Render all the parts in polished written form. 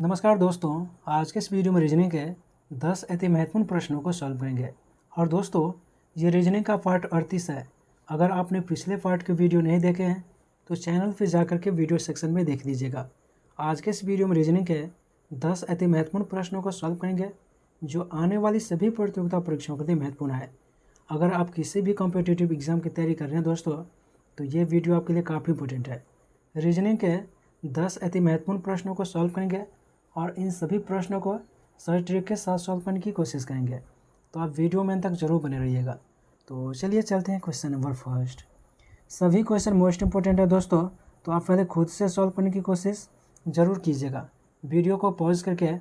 नमस्कार दोस्तों, आज के इस वीडियो में रीजनिंग के 10 अति महत्वपूर्ण प्रश्नों को सॉल्व करेंगे। और दोस्तों, ये रीजनिंग का पार्ट 38 है। अगर आपने पिछले पार्ट के वीडियो नहीं देखे हैं तो चैनल पर जाकर के वीडियो सेक्शन में देख लीजिएगा। आज के इस वीडियो में रीजनिंग के 10 अति महत्वपूर्ण प्रश्नों को सॉल्व करेंगे जो आने वाली सभी प्रतियोगिता परीक्षाओं के लिए महत्वपूर्ण है। अगर आप किसी भी कॉम्पिटिटिव एग्जाम की तैयारी कर रहे हैं दोस्तों, तो ये वीडियो आपके लिए काफ़ी इंपॉर्टेंट है। रीजनिंग के 10 अति महत्वपूर्ण प्रश्नों को सॉल्व करेंगे और इन सभी प्रश्नों को सही ट्रिक के साथ सॉल्व करने की कोशिश करेंगे। तो आप वीडियो में अंत तक जरूर बने रहिएगा। तो चलिए चलते हैं क्वेश्चन नंबर फर्स्ट। सभी क्वेश्चन मोस्ट इंपॉर्टेंट है दोस्तों, तो आप पहले खुद से सॉल्व करने की कोशिश ज़रूर कीजिएगा। वीडियो को पॉज करके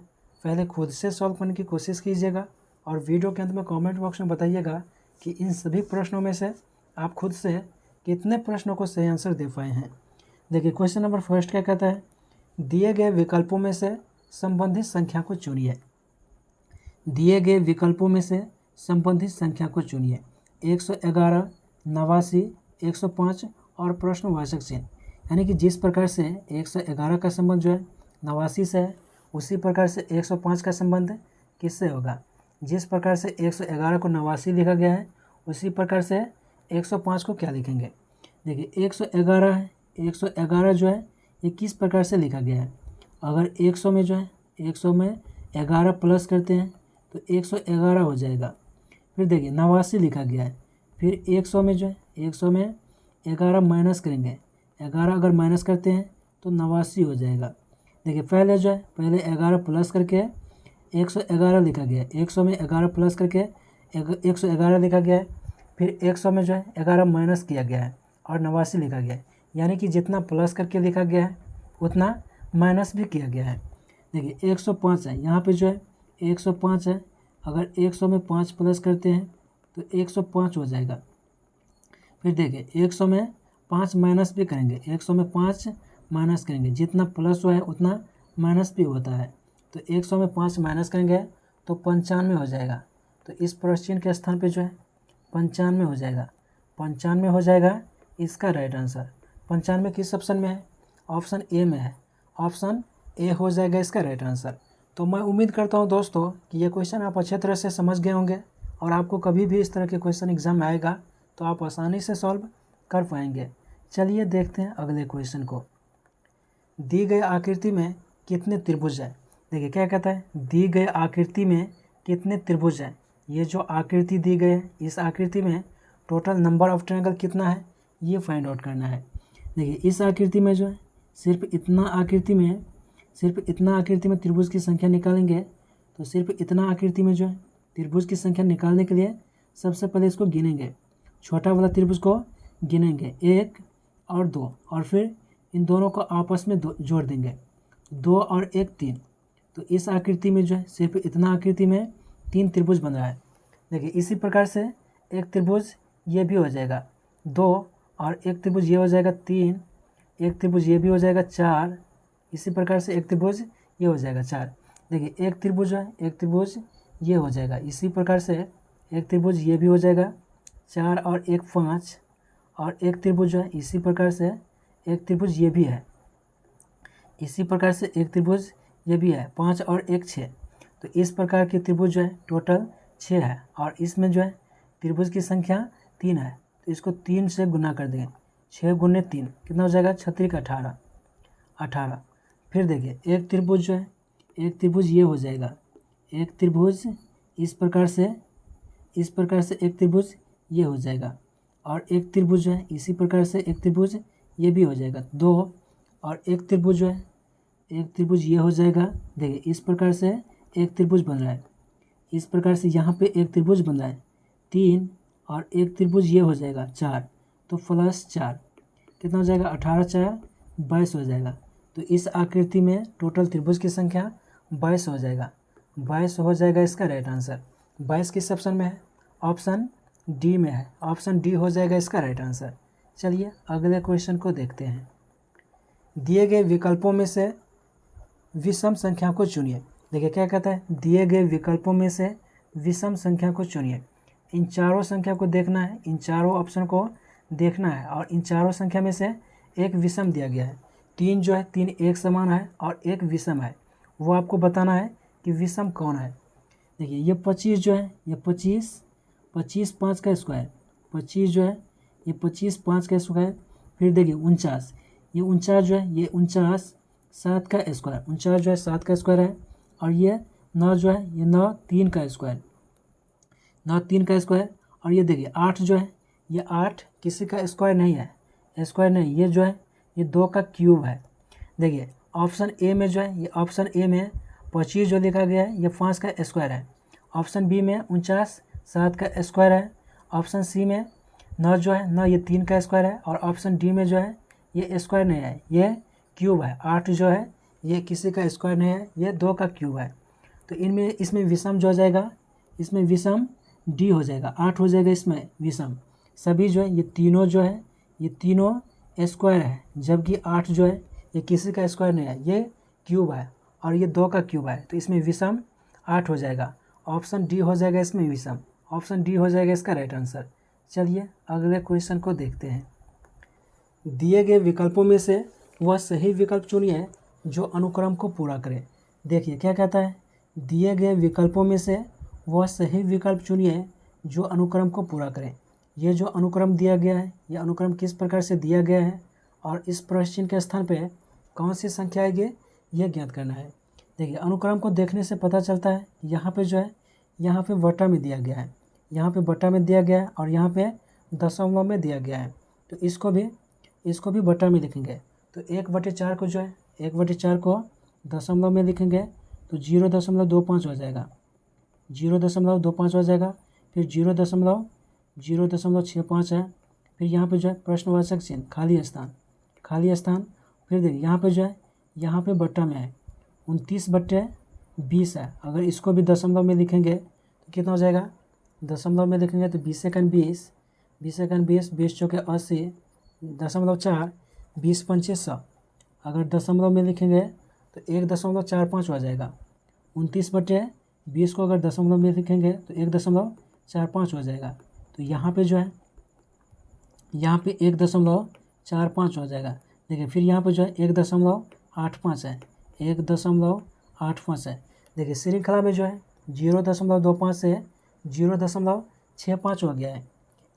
पहले खुद से सॉल्व करने की कोशिश कीजिएगा और वीडियो के अंत में कमेंट बॉक्स में बताइएगा कि इन सभी प्रश्नों में से आप खुद से कितने प्रश्नों को सही आंसर दे पाए हैं। देखिए क्वेश्चन नंबर फर्स्ट क्या कहता है, दिए गए विकल्पों में से संबंधित संख्या को चुनिए। दिए गए विकल्पों में से संबंधित संख्या को चुनिए। 111, 89, 105 और प्रश्नवाचक चिन्ह। यानी कि जिस प्रकार से 111 का संबंध जो है 89 से है, उसी प्रकार से 105 का संबंध किससे होगा। जिस प्रकार से 111 को 89 लिखा गया है, उसी प्रकार से 105 को क्या लिखेंगे। देखिए 111 है, 111 जो है ये किस प्रकार से लिखा गया है। अगर 100 में जो है 100 में 11 प्लस करते हैं तो 111 हो जाएगा। फिर देखिए 89 लिखा गया है, फिर 100 में जो है 100 में 11 माइनस करेंगे, 11 अगर माइनस करते हैं तो 89 हो जाएगा। देखिए पहले जो है पहले 11 प्लस करके 111 लिखा गया है, 100 में 11 प्लस करके 111 लिखा गया है, फिर 100 में जो है 11 माइनस किया गया है और 89 लिखा गया है। यानी कि जितना प्लस करके लिखा गया है उतना माइनस भी किया गया है। देखिए 105 है, यहाँ पे जो है 105 है, अगर 100 में 5 प्लस करते हैं तो 105 हो जाएगा। फिर देखिए 100 में 5 माइनस भी करेंगे, 100 में 5 माइनस करेंगे, जितना प्लस हुआ है उतना माइनस भी होता है। तो 100 में 5 माइनस करेंगे तो 95 हो जाएगा। तो इस प्रश्न चिन्ह के स्थान पे जो है 95 हो जाएगा। 95 हो जाएगा इसका राइट आंसर। 95 किस ऑप्शन में है, ऑप्शन ए में है। ऑप्शन ए हो जाएगा इसका राइट आंसर। तो मैं उम्मीद करता हूं दोस्तों कि ये क्वेश्चन आप अच्छे तरह से समझ गए होंगे और आपको कभी भी इस तरह के क्वेश्चन एग्जाम में आएगा तो आप आसानी से सॉल्व कर पाएंगे। चलिए देखते हैं अगले क्वेश्चन को। दी गई आकृति में कितने त्रिभुज हैं। देखिए क्या कहता है, दी गई आकृति में कितने त्रिभुज हैं। ये जो आकृति दी गई है, इस आकृति में टोटल नंबर ऑफ ट्रायंगल कितना है ये फाइंड आउट करना है। देखिए इस आकृति में जो है सिर्फ इतना आकृति में त्रिभुज की संख्या निकालेंगे। तो सिर्फ इतना आकृति में जो है त्रिभुज की संख्या निकालने के लिए सबसे पहले इसको गिनेंगे, छोटा वाला त्रिभुज को गिनेंगे 1 और 2, और फिर इन दोनों को आपस में जोड़ देंगे, 2 और 1 3। तो इस आकृति में जो है सिर्फ इतना आकृति में 3 त्रिभुज बन रहा है। देखिए इसी प्रकार से एक त्रिभुज ये भी हो जाएगा 2, और एक त्रिभुज ये हो जाएगा 3, एक त्रिभुज ये भी हो जाएगा 4, इसी प्रकार से एक त्रिभुज ये हो जाएगा 4। देखिए एक त्रिभुज है, एक त्रिभुज ये हो जाएगा, इसी प्रकार से एक त्रिभुज ये भी हो जाएगा 4 और 1 5, और एक त्रिभुज है इसी प्रकार से एक त्रिभुज ये भी है, इसी प्रकार से एक त्रिभुज ये भी है 5 और 1 6। तो इस प्रकार के त्रिभुज जो है टोटल 6 है, और इसमें जो है त्रिभुज की संख्या 3 है। तो इसको 3 से गुना कर देंगे, 6 गुने 3 कितना हो जाएगा, 36 का 18। फिर देखिए एक त्रिभुज जो है, एक त्रिभुज ये हो जाएगा, एक त्रिभुज इस प्रकार से एक त्रिभुज ये हो जाएगा, और एक त्रिभुज जो है इसी प्रकार से एक त्रिभुज ये भी हो जाएगा 2, और एक त्रिभुज जो है एक त्रिभुज ये हो जाएगा। देखिए इस प्रकार से एक त्रिभुज बन रहा है, इस प्रकार से यहाँ पे एक त्रिभुज बन रहा है 3, और एक त्रिभुज ये हो जाएगा 4, तो प्लस 4 कितना हो जाएगा, 18 4 22 हो जाएगा। तो इस आकृति में टोटल त्रिभुज की संख्या 22 हो जाएगा। 22 हो जाएगा इसका राइट आंसर। 22 किस ऑप्शन में है, ऑप्शन डी में है। ऑप्शन डी हो जाएगा इसका राइट आंसर। चलिए अगले क्वेश्चन को देखते हैं। दिए गए विकल्पों में से विषम संख्या को चुनिए। देखिए क्या कहता है, दिए गए विकल्पों में से विषम संख्या को चुनिए। इन चारों संख्या को देखना है, इन चारों ऑप्शन को देखना है, और इन चारों संख्या में से एक विषम दिया गया है। 3 जो है 3 एक समान है और एक विषम है। वो आपको बताना है कि विषम कौन है। देखिए ये 25 जो है, ये 25 5 का स्क्वायर, 25 जो है ये 25 5 का स्क्वायर। फिर देखिए 49, ये 49 जो है ये 49 7 का स्क्वायर, 49 जो है 7 का स्क्वायर है। और ये 9 जो है ये 9 3 का स्क्वायर, 9 3 का स्क्वायर। और ये देखिए 8 जो है ये 8 किसी का स्क्वायर नहीं है, स्क्वायर नहीं, ये जो है ये 2 का क्यूब है। देखिए ऑप्शन ए में जो है, ये ऑप्शन ए में 25 जो लिखा गया है ये 5 का स्क्वायर है। ऑप्शन बी में 49 7 का स्क्वायर है। ऑप्शन सी में 9 जो है 9 ये 3 का स्क्वायर है। और ऑप्शन डी में जो है ये स्क्वायर नहीं है, ये क्यूब है। 8 जो है ये किसी का स्क्वायर नहीं है, ये 2 का क्यूब है। तो इनमें इसमें विषम जो हो जाएगा, इसमें विषम डी हो जाएगा, 8 हो जाएगा इसमें विषम। सभी जो है ये तीनों जो है ये तीनों स्क्वायर है, जबकि 8 जो है ये किसी का स्क्वायर नहीं है, ये क्यूब है और ये 2 का क्यूब है। तो इसमें विषम 8 हो जाएगा। ऑप्शन डी हो जाएगा इसमें विषम, ऑप्शन डी हो जाएगा इसका राइट आंसर। चलिए अगले क्वेश्चन को देखते हैं। दिए गए विकल्पों में से वह सही विकल्प चुनिए जो अनुक्रम को पूरा करे। देखिए क्या कहता है, दिए गए विकल्पों में से वह सही विकल्प चुनिए जो अनुक्रम को पूरा करें। ये जो अनुक्रम दिया गया है, ये अनुक्रम किस प्रकार से दिया गया है और इस प्रश्न चिन्ह के स्थान पे कौन सी संख्या आएगी, ये ज्ञात करना है। देखिए अनुक्रम को देखने से पता चलता है, यहाँ पे जो है यहाँ पे बटा में दिया गया है, यहाँ पे बटा में दिया गया है और यहाँ पे दशमलव में दिया गया है। तो इसको भी बटा में लिखेंगे। तो 1/4 को जो है 1/4 को दशमलव में लिखेंगे तो 0.25 हो जाएगा, 0.25 हो जाएगा। फिर 0.65 है। फिर यहाँ पे जो है प्रश्नवाचक चिन्ह खाली स्थान। फिर देखिए यहाँ पे जो है यहाँ पे बट्टा में है 29/20 है। अगर इसको भी दशमलव में लिखेंगे तो कितना हो जाएगा, दशमलव में लिखेंगे तो 20 सेकंड 20, 20 चौके 80, 0.4, 20 पंचे 100। अगर दशमलव में लिखेंगे तो 1.45 हो जाएगा। 29/20 को अगर दशमलव में लिखेंगे तो 1.45 हो जाएगा। तो यहाँ पे जो है यहाँ पे 1.45 हो जाएगा। देखिए फिर यहाँ पे जो है 1.85 है, 1.85 है। देखिए श्रृंखला में जो है 0.25 से 0.65 हो गया है,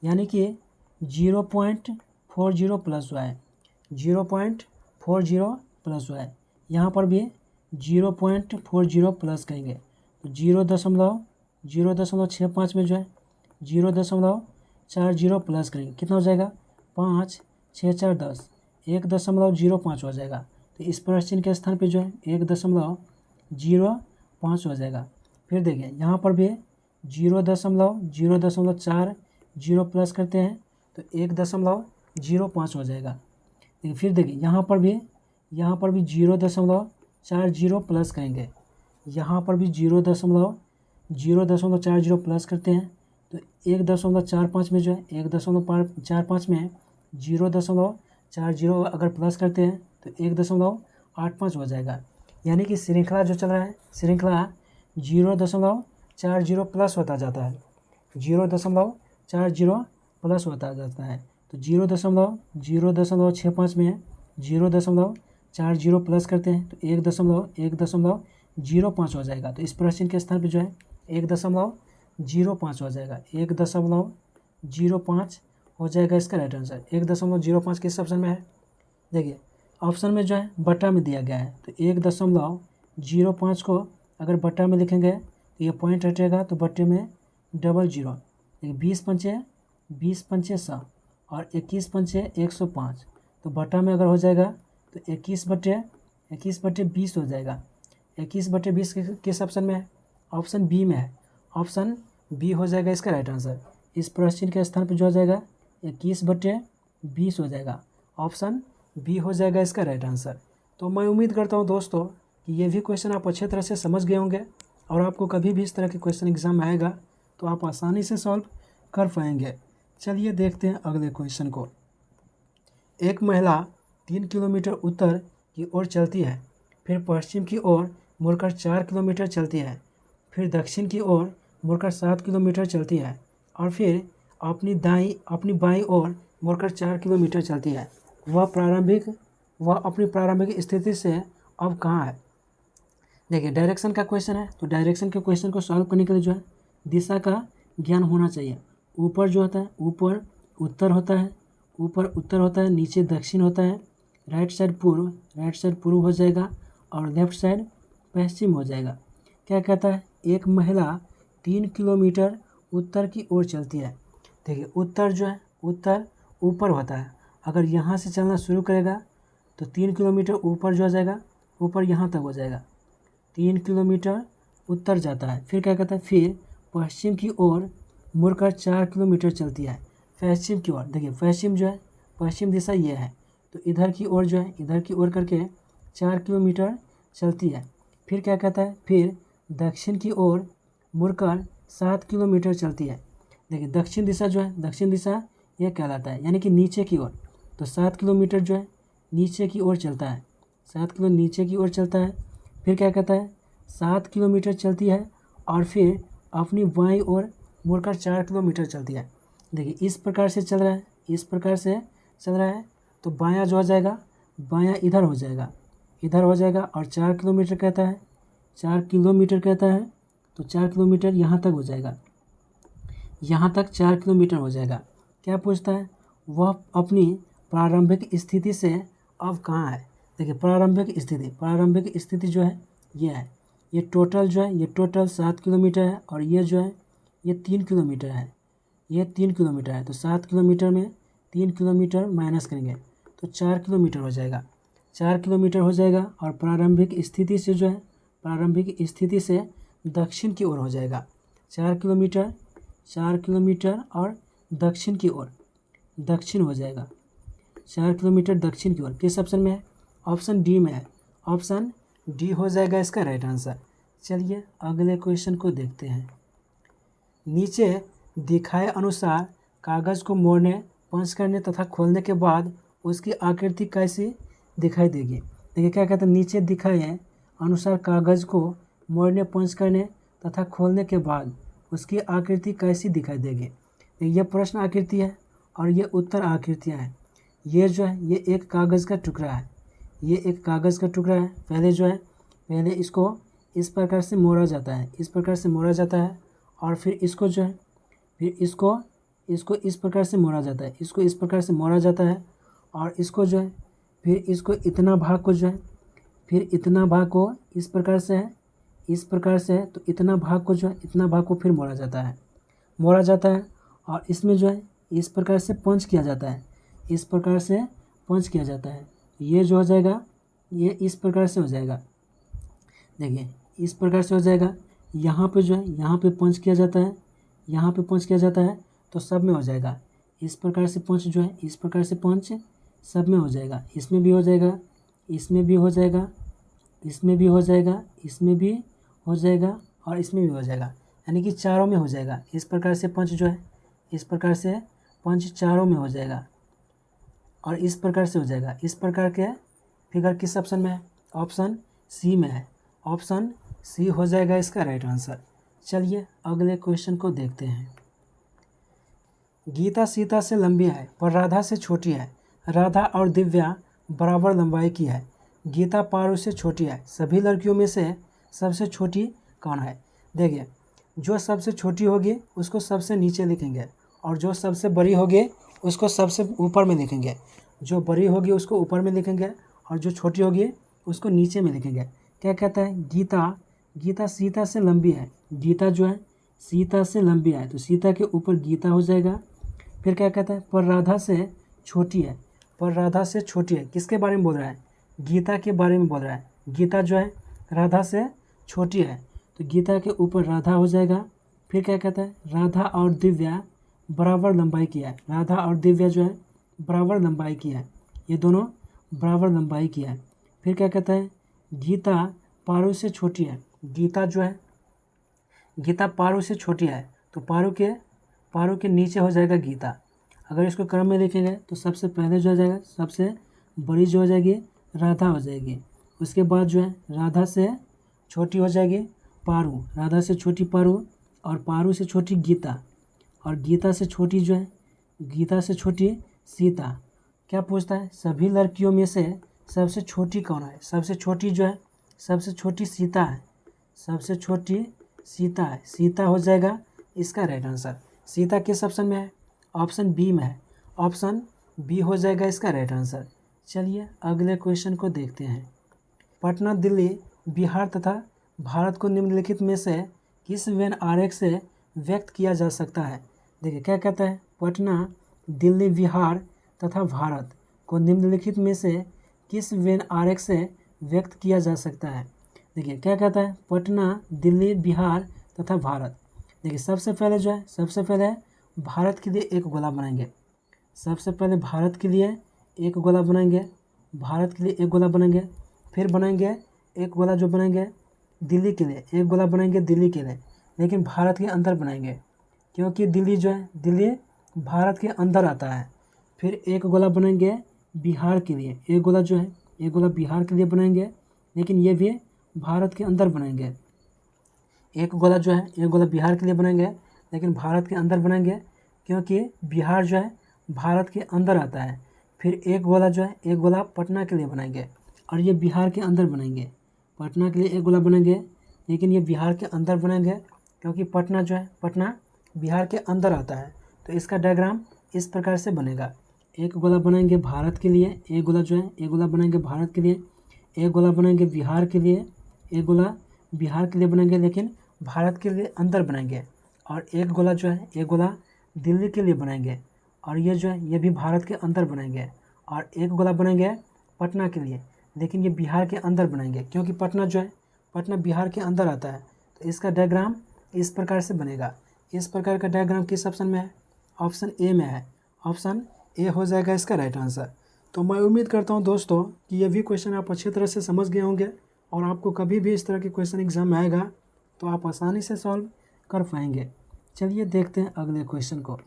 यानी कि 0.40 प्लस हुआ है, 0.40 प्लस हुआ है। यहाँ पर भी 0.40 प्लस करेंगे तो 0.65 में जो है 0.40 प्लस करेंगे, कितना हो जाएगा 5 6 4 10, 1.05 हो जाएगा। तो इस प्रश्न चिन्ह के स्थान पे जो है 1.05 हो जाएगा। फिर देखिए यहाँ पर भी 0.040 प्लस करते हैं तो 1.05 हो जाएगा। फिर देखिए यहाँ पर भी 0.40 प्लस करेंगे, यहाँ पर भी 0.40 प्लस करते हैं तो 1.45 में जो है 1.45 में 0.40 अगर प्लस करते हैं तो 1.85 हो जाएगा। यानी कि श्रृंखला जो चल रहा है, श्रृंखला 0.40 प्लस होता जाता है, 0.40 प्लस होता जाता है। तो 0.65 में 0.40 प्लस करते हैं तो 1.05 हो जाएगा। तो इस प्रश्न के स्थान पे जो है 1.05 हो जाएगा, 1.05 हो जाएगा इसका राइट आंसर। 1.05 किस ऑप्शन में है, देखिए ऑप्शन में जो है बटा में दिया गया है। तो 1.05 को अगर बटा में लिखेंगे तो ये पॉइंट हटेगा तो बटे में 00, 20 पंचे 100 और 21 पंचे 105। तो बटा में अगर हो जाएगा तो 21/20 हो जाएगा। 21/20 किस ऑप्शन में है, ऑप्शन बी में है, ऑप्शन बी हो जाएगा इसका राइट आंसर। इस प्रश्न चिन्ह के स्थान पर जो हो जाएगा 21/20 हो जाएगा, ऑप्शन बी हो जाएगा इसका राइट आंसर। तो मैं उम्मीद करता हूँ दोस्तों कि ये भी क्वेश्चन आप अच्छे तरह से समझ गए होंगे और आपको कभी भी इस तरह के क्वेश्चन एग्जाम में आएगा तो आप आसानी से सॉल्व कर पाएंगे। चलिए देखते हैं अगले क्वेश्चन को। एक महिला 3 किलोमीटर उत्तर की ओर चलती है, फिर पश्चिम की ओर मुड़कर 4 किलोमीटर चलती है, फिर दक्षिण की ओर मुड़कर 7 किलोमीटर चलती है और फिर अपनी बाईं ओर मुड़कर 4 किलोमीटर चलती है। वह अपनी प्रारंभिक स्थिति से अब कहाँ है। देखिए डायरेक्शन का क्वेश्चन है, तो डायरेक्शन के क्वेश्चन को सॉल्व करने के लिए जो है दिशा का ज्ञान होना चाहिए। ऊपर जो होता है, ऊपर उत्तर होता है, ऊपर उत्तर होता है, नीचे दक्षिण होता है, राइट साइड पूर्व हो जाएगा और लेफ्ट साइड पश्चिम हो जाएगा। क्या कहता है, एक महिला 3 किलोमीटर उत्तर की ओर चलती है। देखिए उत्तर जो है, उत्तर ऊपर होता है, अगर यहाँ से चलना शुरू करेगा तो 3 किलोमीटर ऊपर जो हो जाएगा, ऊपर यहाँ तक हो जाएगा, 3 किलोमीटर उत्तर जाता है। फिर क्या कहता है, फिर पश्चिम की ओर मुड़कर 4 किलोमीटर चलती है पश्चिम की ओर। देखिए पश्चिम जो है, पश्चिम दिशा ये है, तो इधर की ओर जो है, इधर की ओर करके 4 किलोमीटर चलती है। फिर क्या कहता है, फिर दक्षिण की ओर मुड़कर 7 किलोमीटर चलती है। देखिए दक्षिण दिशा जो है, दक्षिण दिशा ये कहलाता है, यानी कि नीचे की ओर। तो 7 किलोमीटर जो है नीचे की ओर चलता है, 7 किलो नीचे की ओर चलता है। फिर क्या कहता है, 7 किलोमीटर चलती है और फिर अपनी बाईं ओर मुड़कर 4 किलोमीटर चलती है। देखिए इस प्रकार से चल रहा है, इस प्रकार से चल रहा है, तो बायां जो हो जाएगा, बायां इधर हो जाएगा, इधर हो जाएगा और 4 किलोमीटर कहता है, 4 किलोमीटर कहता है, तो 4 किलोमीटर यहाँ तक हो जाएगा, यहाँ तक 4 किलोमीटर हो जाएगा। क्या पूछता है, वह अपनी प्रारंभिक स्थिति से अब कहाँ है। देखिए प्रारंभिक स्थिति जो है ये है, ये टोटल जो है, ये टोटल 7 किलोमीटर है और ये जो है ये 3 किलोमीटर है, ये 3 किलोमीटर है। तो 7 किलोमीटर में 3 किलोमीटर माइनस करेंगे तो 4 किलोमीटर हो जाएगा, 4 किलोमीटर हो जाएगा। और प्रारंभिक स्थिति से जो है, प्रारंभिक स्थिति से दक्षिण की ओर हो जाएगा 4 किलोमीटर, 4 किलोमीटर और दक्षिण की ओर, दक्षिण हो जाएगा 4 किलोमीटर दक्षिण की ओर। किस ऑप्शन में है, ऑप्शन डी में है, ऑप्शन डी हो जाएगा इसका राइट आंसर। चलिए अगले क्वेश्चन को देखते हैं। नीचे दिखाए अनुसार कागज़ को मोड़ने, पंच करने तथा खोलने के बाद उसकी आकृति कैसी दिखाई देगी। देखिए क्या कहते हैं, नीचे दिखाए अनुसार कागज़ को मोड़ने, पंच करने तथा खोलने के बाद उसकी आकृति कैसी दिखाई देगी। ये प्रश्न आकृति है और ये उत्तर आकृतियाँ हैं। ये जो है ये एक कागज़ का टुकड़ा है, ये एक कागज़ का टुकड़ा है। पहले जो है, पहले इसको इस प्रकार से मोड़ा जाता है, इस प्रकार से मोड़ा जाता है और फिर इसको जो है, फिर इसको इस प्रकार से मोड़ा जाता है, इसको इस प्रकार से मोड़ा जाता है और इसको जो है, फिर इसको इतना भाग को जो है, फिर इतना भाग को इस प्रकार से है, इस प्रकार से है, तो इतना भाग को जो है, इतना भाग को फिर मोड़ा जाता है, मोड़ा जाता है और इसमें जो है इस प्रकार से पंच किया जाता है, इस प्रकार से पंच किया जाता है। ये जो हो जाएगा, ये इस प्रकार से हो जाएगा। देखिए इस प्रकार से हो जाएगा। यहाँ पे जो है, यहाँ पे पंच किया जाता है, यहाँ पे पंच किया जाता है, तो सब में हो जाएगा। इस प्रकार से पंच जो है, इस प्रकार से पंच सब में हो जाएगा। इसमें भी हो जाएगा, इसमें भी हो जाएगा, इसमें भी हो जाएगा, इसमें भी हो जाएगा और इसमें भी हो जाएगा, यानी कि चारों में हो जाएगा। इस प्रकार से पंच जो है, इस प्रकार से पंच चारों में हो जाएगा और इस प्रकार से हो जाएगा। इस प्रकार के फिगर किस ऑप्शन में है, ऑप्शन सी में है, ऑप्शन सी हो जाएगा इसका राइट आंसर। चलिए अगले क्वेश्चन को देखते हैं। गीता सीता से लंबी है पर राधा से छोटी है। राधा और दिव्या बराबर लंबाई की है। गीता पारू से छोटी है। सभी लड़कियों में से सबसे छोटी कौन है। देखिए जो सबसे छोटी होगी उसको सबसे नीचे लिखेंगे और जो सबसे बड़ी होगी उसको सबसे ऊपर में लिखेंगे। जो बड़ी होगी उसको ऊपर में लिखेंगे और जो छोटी होगी उसको नीचे में लिखेंगे। क्या कहता है, गीता सीता से लंबी है। गीता जो है सीता से लंबी है, तो सीता के ऊपर गीता हो जाएगा। फिर क्या कहता है, पर राधा से छोटी है। पर राधा से छोटी है, किसके बारे में बोल रहा है, गीता के बारे में बोल रहा है। गीता जो है राधा से छोटी है, तो गीता के ऊपर राधा हो जाएगा। फिर क्या कहता है, राधा और दिव्या बराबर लंबाई की है। राधा और दिव्या जो है बराबर लंबाई की है, ये दोनों बराबर लंबाई की है। फिर क्या कहता है, गीता पारू से छोटी है। गीता जो है, गीता पारू से छोटी है, तो पारू के नीचे हो जाएगा गीता। अगर इसको क्रम में लिखेंगे तो सबसे पहले जो हो जाएगा, सबसे बड़ी जो हो जाएगी राधा हो जाएगी। उसके बाद जो है राधा से छोटी हो जाएगी पारू, राधा से छोटी पारू और पारू से छोटी गीता और गीता से छोटी जो है, गीता से छोटी सीता। क्या पूछता है, सभी लड़कियों में से सबसे छोटी कौन है। सबसे छोटी जो है सबसे छोटी सीता है, सबसे छोटी सीता है, सीता हो जाएगा इसका राइट आंसर। सीता किस ऑप्शन में है? ऑप्शन बी में है, ऑप्शन बी हो जाएगा इसका राइट आंसर। चलिए अगले क्वेश्चन को देखते हैं। पटना, दिल्ली, बिहार तथा भारत को निम्नलिखित में से किस वेन आरेख से व्यक्त किया जा सकता है? देखिए क्या कहता है, पटना, दिल्ली, बिहार तथा भारत को निम्नलिखित में से किस वेन आरेख से व्यक्त किया जा सकता है? देखिए क्या कहता है, पटना, दिल्ली, बिहार तथा भारत। देखिए सबसे पहले जो है, सबसे पहले भारत के लिए एक गोला बनाएंगे। सबसे पहले भारत के लिए एक गोला बनाएंगे, भारत के लिए एक गोला बनाएंगे। फिर बनाएंगे एक गोला जो बनाएंगे दिल्ली के लिए, एक गोला बनाएंगे दिल्ली के लिए, लेकिन भारत के अंदर बनाएंगे क्योंकि दिल्ली जो है, दिल्ली भारत के अंदर आता है। फिर एक गोला बनाएंगे बिहार के लिए, एक गोला जो है, एक गोला बिहार के लिए बनाएंगे, लेकिन ये भी भारत के अंदर बनाएंगे। एक गोला जो है, एक गोला बिहार के लिए बनाएंगे, लेकिन भारत के अंदर बनाएंगे क्योंकि बिहार जो है भारत के अंदर आता है। फिर एक गोला जो है, एक गोला पटना के लिए बनाएंगे और ये बिहार के अंदर बनाएंगे। पटना के लिए एक गोला बनाएंगे, लेकिन ये बिहार के अंदर बनाएंगे क्योंकि पटना जो है, पटना बिहार के अंदर आता है। तो इसका डायग्राम इस प्रकार से बनेगा। एक गोला बनाएंगे भारत के लिए, एक गोला जो है, एक गोला बनाएंगे भारत के लिए, एक गोला बनाएंगे बिहार के लिए, एक गोला बिहार के लिए बनाएंगे लेकिन भारत के लिए अंदर बनाएंगे, और एक गोला जो है, एक गोला दिल्ली के लिए बनाएंगे और ये जो है, ये भी भारत के अंदर बनाएंगे, और एक गोला बनाएंगे पटना के लिए, लेकिन ये बिहार के अंदर बनाएंगे क्योंकि पटना जो है, पटना बिहार के अंदर आता है। तो इसका डायग्राम इस प्रकार से बनेगा। इस प्रकार का डायग्राम किस ऑप्शन में है? ऑप्शन ए में है, ऑप्शन ए हो जाएगा इसका राइट आंसर। तो मैं उम्मीद करता हूँ दोस्तों कि ये भी क्वेश्चन आप अच्छी तरह से समझ गए होंगे, और आपको कभी भी इस तरह के क्वेश्चन एग्जाम में आएगा तो आप आसानी से सॉल्व कर पाएंगे। चलिए देखते हैं अगले क्वेश्चन को।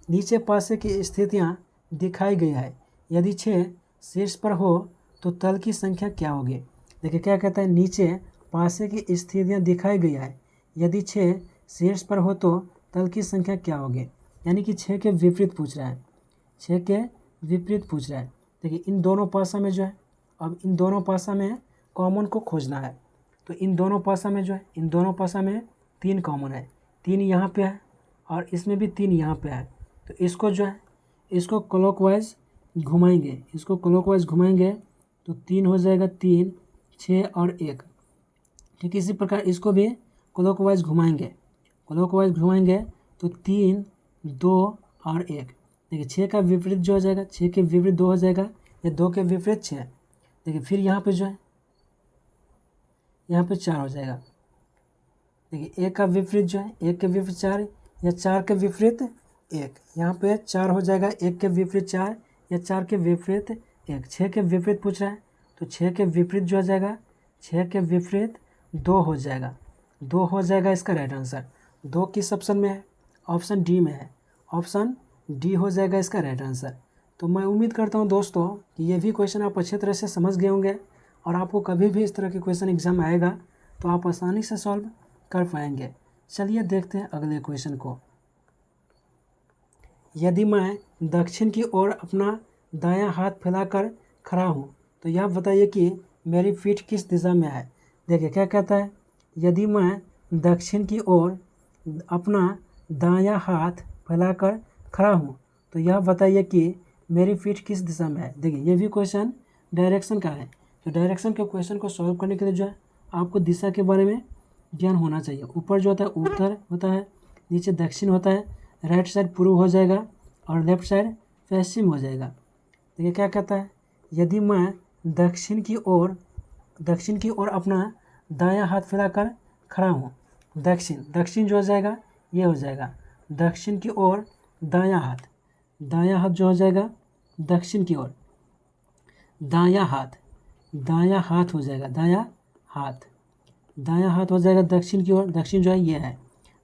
नीचे पासे की स्थितियाँ दिखाई गई है, यदि 6 शीर्ष पर हो तो तल की संख्या क्या होगी? देखिए क्या कहता है, नीचे पासे की स्थितियाँ दिखाई गई है, यदि 6 शीर्ष पर हो तो तल की संख्या क्या होगी? यानी कि 6 के विपरीत पूछ रहा है, 6 के विपरीत पूछ रहा है। देखिए इन दोनों पासा में जो है, अब इन दोनों पासा में कॉमन को खोजना है। तो इन दोनों पासा में जो है, इन दोनों पासा में 3 कॉमन है, 3 यहाँ पे है और इसमें भी 3 यहाँ पे है। तो इसको जो है, इसको क्लॉकवाइज घुमाएंगे, इसको क्लॉकवाइज घुमाएंगे तो 3 हो जाएगा, 3, 6 और 1। ठीक इसी प्रकार इसको भी क्लॉकवाइज घुमाएंगे, क्लॉकवाइज घुमाएंगे तो 3, 2 और 1। देखिए 6 का विपरीत जो हो जाएगा, 6 के विपरीत 2 हो जाएगा, ये 2 के विपरीत 6। देखिए फिर यहाँ पे जो है, यहाँ पे 4 हो जाएगा। देखिए 1 का विपरीत जो है, 1 के विपरीत 4 या 4 के विपरीत 1, यहाँ पे 4 हो जाएगा, 1 के विपरीत 4 या 4 के विपरीत 1। 6 के विपरीत पूछ रहा है तो 6 के विपरीत जो हो जाएगा, 6 के विपरीत 2 हो जाएगा, 2 हो जाएगा इसका राइट आंसर। 2 किस ऑप्शन में है? ऑप्शन डी में है, ऑप्शन डी हो जाएगा इसका राइट आंसर। तो मैं उम्मीद करता हूँ दोस्तों कि ये भी क्वेश्चन आप अच्छी तरह से समझ गए होंगे, और आपको कभी भी इस तरह के क्वेश्चन एग्जाम में आएगा तो आप आसानी से सॉल्व कर पाएंगे। चलिए देखते हैं अगले क्वेश्चन को। यदि मैं दक्षिण की ओर अपना दायां हाथ फैलाकर खड़ा हूँ तो यह बताइए कि मेरी पीठ किस दिशा में है? देखिए क्या कहता है, यदि मैं दक्षिण की ओर अपना दायां हाथ फैलाकर खड़ा हूँ तो यह बताइए कि मेरी पीठ किस दिशा में है। देखिए ये भी क्वेश्चन डायरेक्शन का है, तो डायरेक्शन के क्वेश्चन को सॉल्व करने के लिए जो है आपको दिशा के बारे में ज्ञान होना चाहिए। ऊपर जो होता है उत्तर होता है, नीचे दक्षिण होता है, राइट साइड पूर्व हो जाएगा और लेफ्ट साइड पश्चिम हो जाएगा। देखिए क्या कहता है, यदि मैं दक्षिण की ओर अपना दायां हाथ फैलाकर खड़ा हूँ, दक्षिण जो हो जाएगा ये हो जाएगा, दक्षिण की ओर दायां हाथ जो हो जाएगा दक्षिण की ओर, दायां हाथ हो जाएगा, दायां हाथ हो जाएगा दक्षिण की ओर। दक्षिण जो है ये है,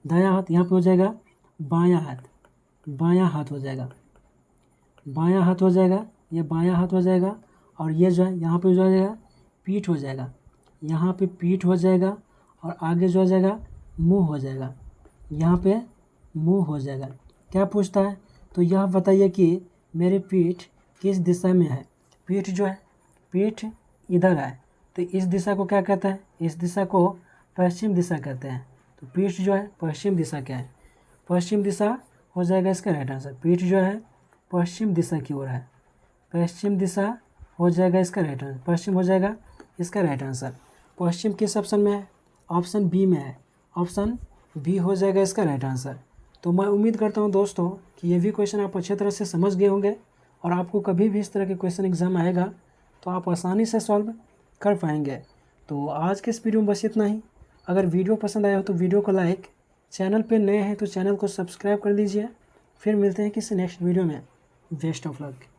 दायां हाथ यहाँ पे हो जाएगा बायां हाथ हो जाएगा, ये बायां हाथ हो जाएगा, और ये जो है यहाँ पे जो हो जाएगा पीठ हो जाएगा, यहाँ पे पीठ हो जाएगा, और आगे जो हो जाएगा मुंह हो जाएगा, यहाँ पे मुंह हो जाएगा। क्या पूछता है, तो यह बताइए कि मेरी पीठ किस दिशा में है। पीठ जो है, पीठ इधर है, तो इस दिशा को क्या कहते हैं? इस दिशा को पश्चिम दिशा कहते हैं। तो पीठ जो है पश्चिम दिशा क्या है? पश्चिम दिशा हो जाएगा इसका राइट आंसर। पीठ जो है पश्चिम दिशा की ओर है, पश्चिम दिशा हो जाएगा इसका राइट आंसर। पश्चिम हो जाएगा इसका राइट आंसर। पश्चिम किस ऑप्शन में है? ऑप्शन बी में है। ऑप्शन बी हो जाएगा इसका राइट आंसर। तो मैं उम्मीद करता हूँ दोस्तों कि ये भी क्वेश्चन आप अच्छे तरह से समझ गए होंगे और आपको कभी भी इस तरह के क्वेश्चन एग्जाम आएगा तो आप आसानी से सॉल्व कर पाएंगे। तो आज के इस वीडियो में बस इतना ही। अगर वीडियो पसंद आया हो तो वीडियो को लाइक, चैनल पे नए हैं तो चैनल को सब्सक्राइब कर लीजिए। फिर मिलते हैं किसी नेक्स्ट वीडियो में। Best of luck.